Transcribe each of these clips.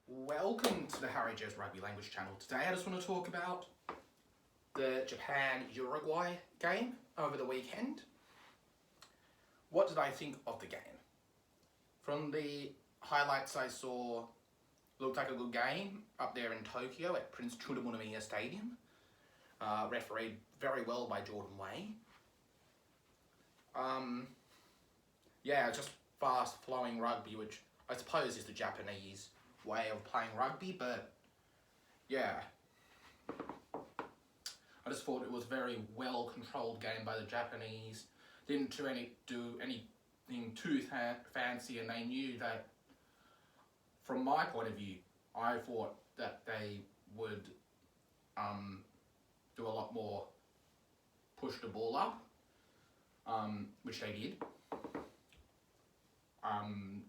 Welcome to the Harry Joe's Rugby Language channel. Today I just want to talk about the Japan-Uruguay game over the weekend. What did I think of the game? From the highlights I saw, looked like a good game up there in Tokyo at Prince Chunamunamiya Stadium. Refereed very well by Jordan Way. Just fast flowing rugby, which I suppose is the Japanese way of playing rugby, but yeah. I just thought it was a very well controlled game by the Japanese. Didn't do anything too fancy, and they knew that, from my point of view, I thought that they would do a lot more push the ball up, which they did.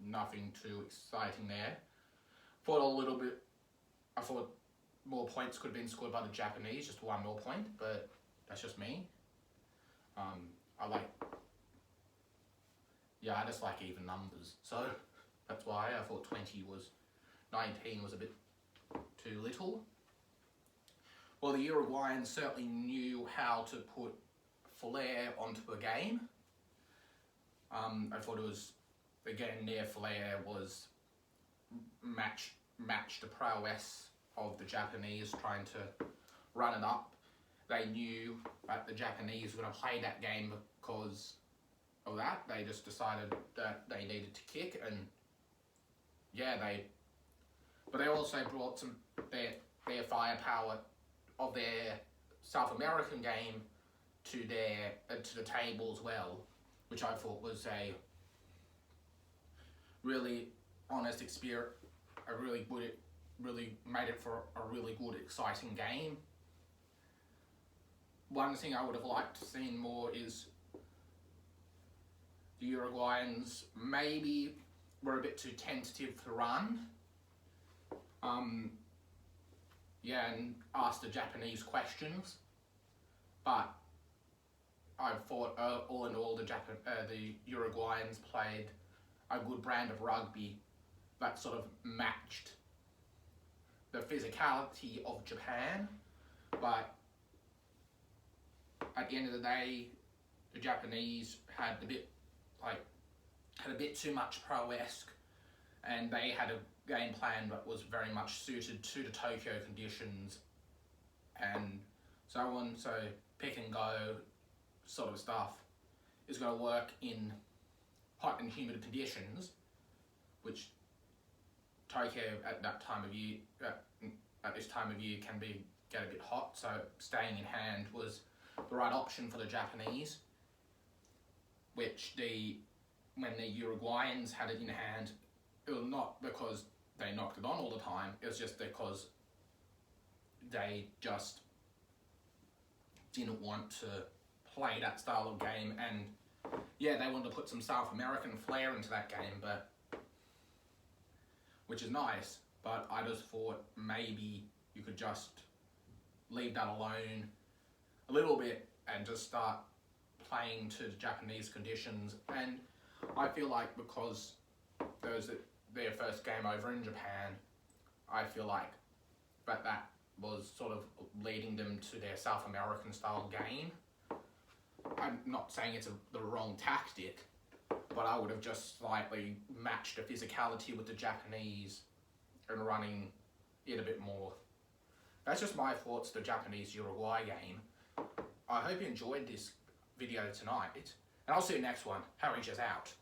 Nothing too exciting there. I thought more points could have been scored by the Japanese, just one more point, but that's just me. I just like even numbers, so that's why I thought 19 was a bit too little. Well, the Uruguayans certainly knew how to put flair onto a game. I thought it was, again, their flair was match the prowess of the Japanese trying to run it up. They knew that the Japanese were going to play that game because of that. They just decided that they needed to kick, and but they also brought their firepower of their South American game to the table as well, which I thought was a really honest experience. Really made it for a really good, exciting game. One thing I would have liked to see more is the Uruguayans maybe were a bit too tentative to run. And asked the Japanese questions, but I thought all in all the Uruguayans played a good brand of rugby that sort of matched the physicality of Japan, but at the end of the day, the Japanese had a bit too much prowess, and they had a game plan that was very much suited to the Tokyo conditions and so on. So pick and go sort of stuff is going to work in hot and humid conditions, which Tokyo at this time of year can get a bit hot. So staying in hand was the right option for the Japanese, which when the Uruguayans had it in hand, it was not because they knocked it on all the time, it was just because they just didn't want to play that style of game, and they wanted to put some South American flair into that game, which is nice, but I just thought maybe you could just leave that alone a little bit and just start playing to the Japanese conditions. And I feel like because there was their first game over in Japan, I feel like that was sort of leading them to their South American style game. I'm not saying it's the wrong tactic, but I would have just slightly matched the physicality with the Japanese and running it a bit more. That's just my thoughts on the Japanese-Uruguay game. I hope you enjoyed this video tonight, and I'll see you next one. Harry Joe's out.